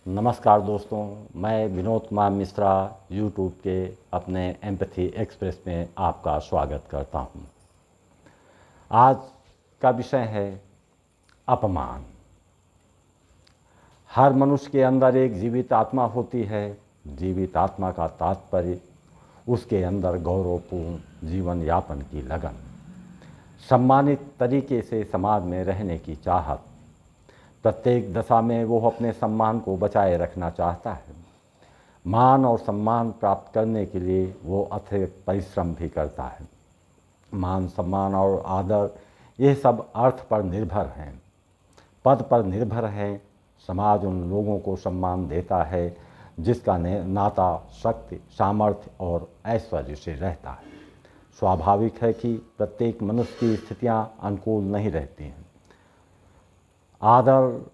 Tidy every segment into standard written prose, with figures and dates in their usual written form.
नमस्कार दोस्तों, मैं विनोद कुमार मिश्रा यूट्यूब के अपने एम्पैथी एक्सप्रेस में आपका स्वागत करता हूं। आज का विषय है अपमान। हर मनुष्य के अंदर एक जीवित आत्मा होती है। जीवित आत्मा का तात्पर्य उसके अंदर गौरवपूर्ण जीवन यापन की लगन, सम्मानित तरीके से समाज में रहने की चाहत। प्रत्येक दशा में वो अपने सम्मान को बचाए रखना चाहता है। मान और सम्मान प्राप्त करने के लिए वो अथक परिश्रम भी करता है। मान, सम्मान और आदर ये सब अर्थ पर निर्भर हैं, पद पर निर्भर हैं। समाज उन लोगों को सम्मान देता है जिसका नाता शक्ति, सामर्थ्य और ऐश्वर्य से रहता है। स्वाभाविक है कि प्रत्येक मनुष्य की स्थितियां अनुकूल नहीं रहती हैं। आदर,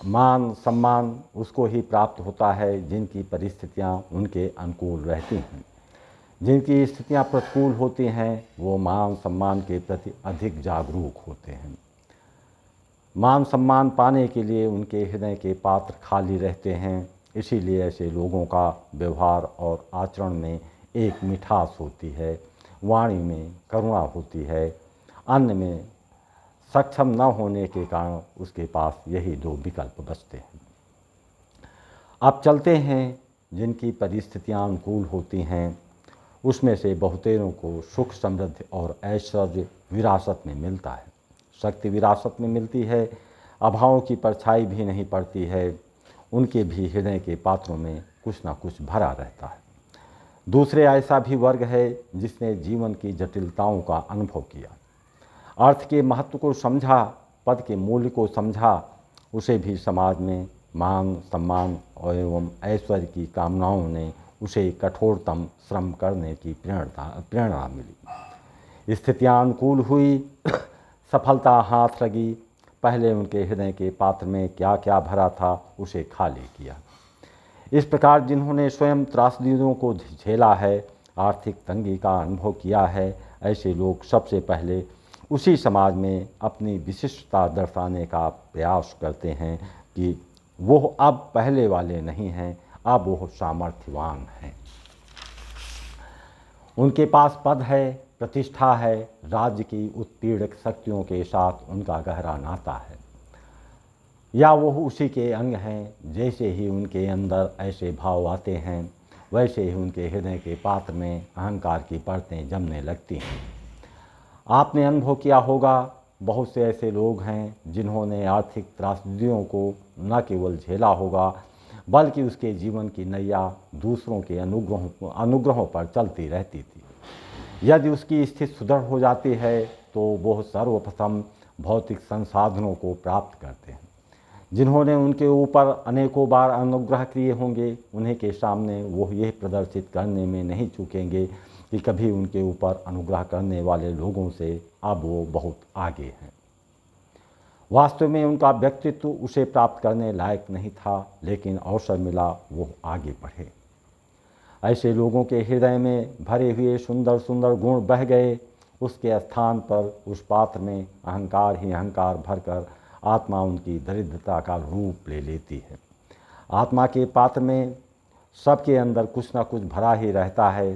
मान, सम्मान उसको ही प्राप्त होता है जिनकी परिस्थितियां उनके अनुकूल रहती हैं। जिनकी स्थितियां प्रतिकूल होती हैं वो मान सम्मान के प्रति अधिक जागरूक होते हैं। मान सम्मान पाने के लिए उनके हृदय के पात्र खाली रहते हैं। इसीलिए ऐसे लोगों का व्यवहार और आचरण में एक मिठास होती है, वाणी में करुणा होती है। अन्न में सक्षम न होने के कारण उसके पास यही दो विकल्प बचते हैं। अब चलते हैं जिनकी परिस्थितियां अनुकूल होती हैं उसमें से बहुतेरों को सुख, समृद्धि और ऐश्वर्य विरासत में मिलता है। शक्ति विरासत में मिलती है। अभावों की परछाई भी नहीं पड़ती है। उनके भी हृदय के पात्रों में कुछ ना कुछ भरा रहता है। दूसरे ऐसा भी वर्ग है जिसने जीवन की जटिलताओं का अनुभव किया, अर्थ के महत्व को समझा, पद के मूल्य को समझा। उसे भी समाज में मान, सम्मान एवं ऐश्वर्य की कामनाओं ने उसे कठोरतम श्रम करने की प्रेरणा मिली। स्थितियां अनुकूल हुई, सफलता हाथ लगी। पहले उनके हृदय के पात्र में क्या क्या भरा था उसे खाली किया। इस प्रकार जिन्होंने स्वयं त्रासदियों को झेला है, आर्थिक तंगी का अनुभव किया है, ऐसे लोग सबसे पहले उसी समाज में अपनी विशिष्टता दर्शाने का प्रयास करते हैं कि वो अब पहले वाले नहीं हैं, अब वो सामर्थ्यवान हैं। उनके पास पद है, प्रतिष्ठा है, राज्य की उत्पीड़क शक्तियों के साथ उनका गहरा नाता है, या वो उसी के अंग हैं। जैसे ही उनके अंदर ऐसे भाव आते हैं वैसे ही उनके हृदय के पात्र में अहंकार की परतें जमने लगती हैं। आपने अनुभव किया होगा, बहुत से ऐसे लोग हैं जिन्होंने आर्थिक त्रासदियों को न केवल झेला होगा बल्कि उसके जीवन की नैया दूसरों के अनुग्रहों पर चलती रहती थी। यदि उसकी स्थिति सुदृढ़ हो जाती है तो वह सर्वप्रथम भौतिक संसाधनों को प्राप्त करते हैं। जिन्होंने उनके ऊपर अनेकों बार अनुग्रह किए होंगे उन्हीं के सामने वो यह प्रदर्शित करने में नहीं चूकेंगे कि कभी उनके ऊपर अनुग्रह करने वाले लोगों से अब वो बहुत आगे हैं। वास्तव में उनका व्यक्तित्व उसे प्राप्त करने लायक नहीं था, लेकिन अवसर मिला वो आगे बढ़े। ऐसे लोगों के हृदय में भरे हुए सुंदर सुंदर गुण बह गए। उसके स्थान पर उस पात्र में अहंकार ही अहंकार भरकर आत्मा उनकी दरिद्रता का रूप ले लेती है। आत्मा के पात्र में सबके अंदर कुछ ना कुछ भरा ही रहता है।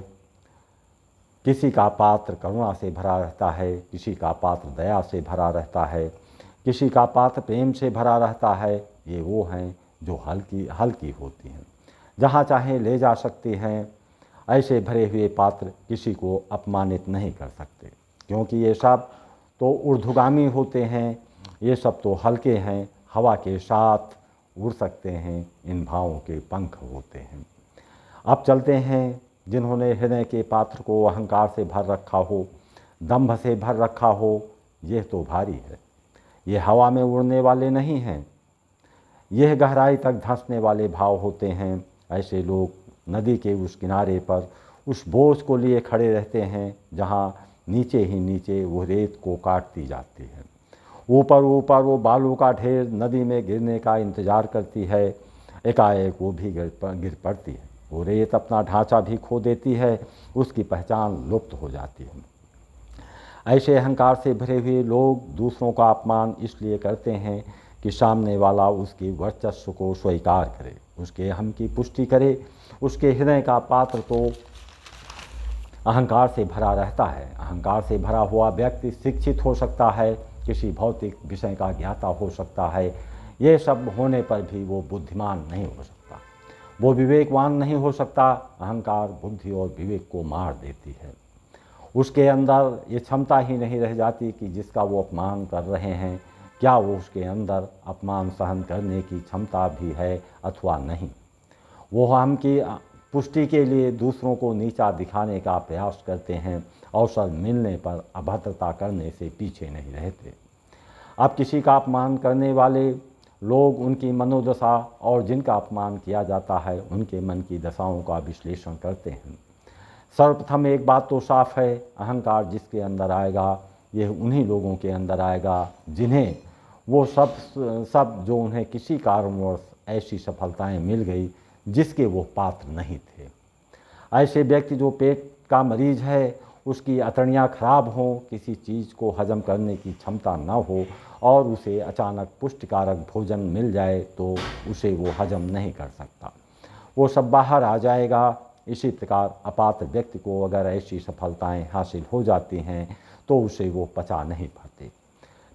किसी का पात्र करुणा से भरा रहता है, किसी का पात्र दया से भरा रहता है, किसी का पात्र प्रेम से भरा रहता है। ये वो हैं जो हल्की होती हैं, जहाँ चाहे ले जा सकती हैं। ऐसे भरे हुए पात्र किसी को अपमानित नहीं कर सकते, क्योंकि ये सब तो ऊर्ध्वगामी होते हैं। ये सब तो हल्के हैं, हवा के साथ उड़ सकते हैं। इन भावों के पंख होते हैं। अब चलते हैं जिन्होंने हृदय के पात्र को अहंकार से भर रखा हो, दंभ से भर रखा हो। यह तो भारी है। ये हवा में उड़ने वाले नहीं हैं, यह गहराई तक धंसने वाले भाव होते हैं। ऐसे लोग नदी के उस किनारे पर उस बोझ को लिए खड़े रहते हैं जहाँ नीचे ही नीचे वो रेत को काटती जाती है। ऊपर ऊपर वो बालू का ढेर नदी में गिरने का इंतजार करती है। एकाएक वो भी गिर पड़ती है। वो रेत अपना ढांचा भी खो देती है, उसकी पहचान लुप्त हो जाती है। ऐसे अहंकार से भरे हुए लोग दूसरों का अपमान इसलिए करते हैं कि सामने वाला उसके वर्चस्व को स्वीकार करे, उसके अहम की पुष्टि करे। उसके हृदय का पात्र तो अहंकार से भरा रहता है। अहंकार से भरा हुआ व्यक्ति शिक्षित हो सकता है, किसी भौतिक विषय का ज्ञाता हो सकता है, ये सब होने पर भी वो बुद्धिमान नहीं हो सकता, वो विवेकवान नहीं हो सकता। अहंकार बुद्धि और विवेक को मार देती है। उसके अंदर ये क्षमता ही नहीं रह जाती कि जिसका वो अपमान कर रहे हैं, क्या वो उसके अंदर अपमान सहन करने की क्षमता भी है अथवा नहीं। वो हम की पुष्टि के लिए दूसरों को नीचा दिखाने का प्रयास करते हैं, अवसर मिलने पर अभद्रता करने से पीछे नहीं रहते। अब किसी का अपमान करने वाले लोग उनकी मनोदशा और जिनका अपमान किया जाता है उनके मन की दशाओं का विश्लेषण करते हैं। सर्वप्रथम एक बात तो साफ है, अहंकार जिसके अंदर आएगा यह उन्हीं लोगों के अंदर आएगा जिन्हें वो सब जो उन्हें किसी कारणवश ऐसी सफलताएं मिल गई जिसके वो पात्र नहीं थे। ऐसे व्यक्ति जो पेट का मरीज है, उसकी अतड़ियाँ खराब हों, किसी चीज़ को हजम करने की क्षमता न हो और उसे अचानक पुष्टिकारक भोजन मिल जाए तो उसे वो हजम नहीं कर सकता, वो सब बाहर आ जाएगा। इसी प्रकार अपात्र व्यक्ति को अगर ऐसी सफलताएं हासिल हो जाती हैं तो उसे वो पचा नहीं पाते।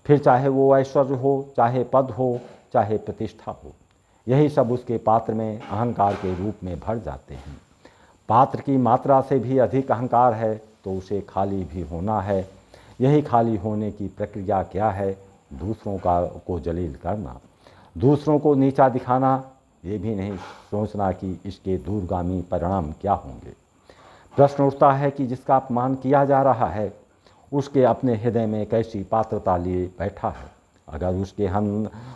फिर चाहे वो ऐश्वर्य हो, चाहे पद हो, चाहे प्रतिष्ठा हो, यही सब उसके पात्र में अहंकार के रूप में भर जाते हैं। पात्र की मात्रा से भी अधिक अहंकार है तो उसे खाली भी होना है। यही खाली होने की प्रक्रिया क्या है? दूसरों को जलील करना, दूसरों को नीचा दिखाना, ये भी नहीं सोचना कि इसके दूरगामी परिणाम क्या होंगे। प्रश्न उठता है कि जिसका अपमान किया जा रहा है उसके अपने हृदय में कैसी पात्रता लिए बैठा है। अगर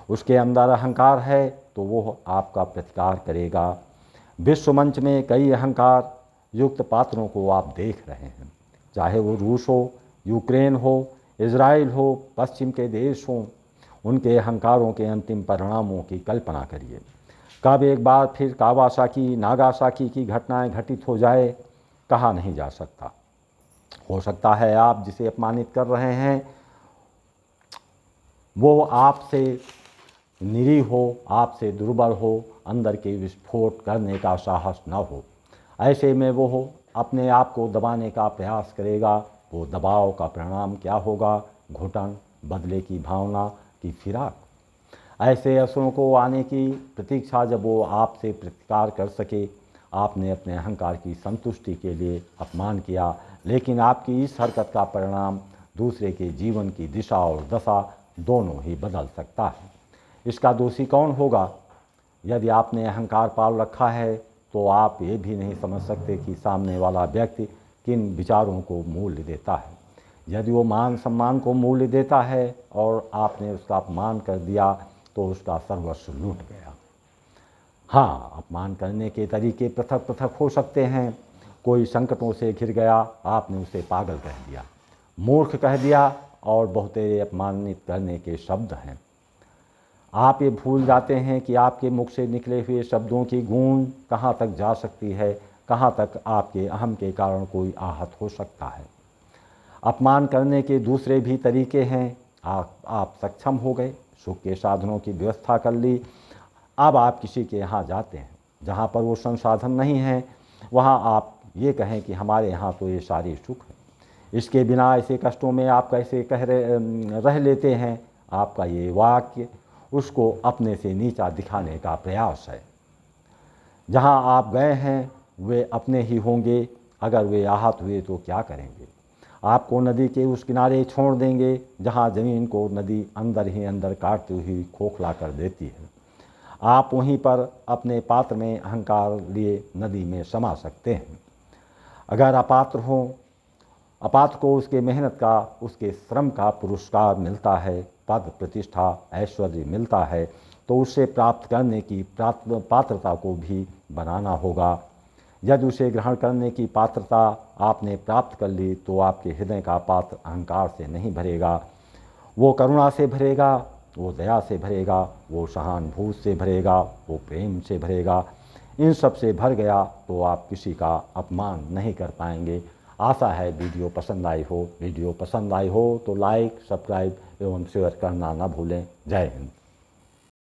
उसके अंदर अहंकार है तो वो आपका प्रतिकार करेगा। विश्व मंच में कई अहंकार युक्त पात्रों को आप देख रहे हैं, चाहे वो रूस हो, यूक्रेन हो, इज़राइल हो, पश्चिम के देश हों। उनके अहंकारों के अंतिम परिणामों की कल्पना करिए। कब एक बार फिर कावासाकी नागासाकी की घटनाएं घटित हो जाए कहा नहीं जा सकता। हो सकता है आप जिसे अपमानित कर रहे हैं वो आपसे निरीह हो, आपसे दुर्बल हो, अंदर के विस्फोट करने का साहस न हो। ऐसे में वो अपने आप को दबाने का प्रयास करेगा। वो दबाव का परिणाम क्या होगा? घुटन, बदले की भावना की फिराक। ऐसे अवसरों को आने की प्रतीक्षा जब वो आपसे प्रतिकार कर सके। आपने अपने अहंकार की संतुष्टि के लिए अपमान किया, लेकिन आपकी इस हरकत का परिणाम दूसरे के जीवन की दिशा और दशा दोनों ही बदल सकता है। इसका दोषी कौन होगा? यदि आपने अहंकार पाल रखा है तो आप ये भी नहीं समझ सकते कि सामने वाला व्यक्ति किन विचारों को मूल्य देता है। यदि वो मान सम्मान को मूल्य देता है और आपने उसका अपमान कर दिया तो उसका सर्वस्व लूट गया। हाँ, अपमान करने के तरीके पृथक पृथक हो सकते हैं। कोई संकटों से घिर गया, आपने उसे पागल कह दिया, मूर्ख कह दिया और बहुतेरे अपमानित करने के शब्द हैं। आप ये भूल जाते हैं कि आपके मुख से निकले हुए शब्दों की गूंज कहाँ तक जा सकती है, कहाँ तक आपके अहम के कारण कोई आहत हो सकता है। अपमान करने के दूसरे भी तरीके हैं। आप सक्षम हो गए, सुख के साधनों की व्यवस्था कर ली। अब आप किसी के यहाँ जाते हैं जहाँ पर वो संसाधन नहीं है, वहाँ आप ये कहें कि हमारे यहाँ तो ये सारे सुख है, इसके बिना ऐसे कष्टों में आप कैसे रह लेते हैं। आपका ये वाक्य उसको अपने से नीचा दिखाने का प्रयास है। जहाँ आप गए हैं वे अपने ही होंगे। अगर वे आहत हुए तो क्या करेंगे? आपको नदी के उस किनारे छोड़ देंगे जहाँ ज़मीन को नदी अंदर ही अंदर काटती हुई खोखला कर देती है। आप वहीं पर अपने पात्र में अहंकार लिए नदी में समा सकते हैं। अगर अपात्र हों, अपात्र को उसके मेहनत का, उसके श्रम का पुरस्कार मिलता है, पद प्रतिष्ठा ऐश्वर्य मिलता है, तो उससे प्राप्त करने की पात्रता को भी बनाना होगा। यदि उसे ग्रहण करने की पात्रता आपने प्राप्त कर ली तो आपके हृदय का पात्र अहंकार से नहीं भरेगा, वो करुणा से भरेगा, वो दया से भरेगा, वो सहानुभूति से भरेगा, वो प्रेम से भरेगा। इन सब से भर गया तो आप किसी का अपमान नहीं कर पाएंगे। आशा है वीडियो पसंद आई हो। वीडियो पसंद आई हो तो लाइक, सब्सक्राइब एवं शेयर करना न भूलें। जय हिंद।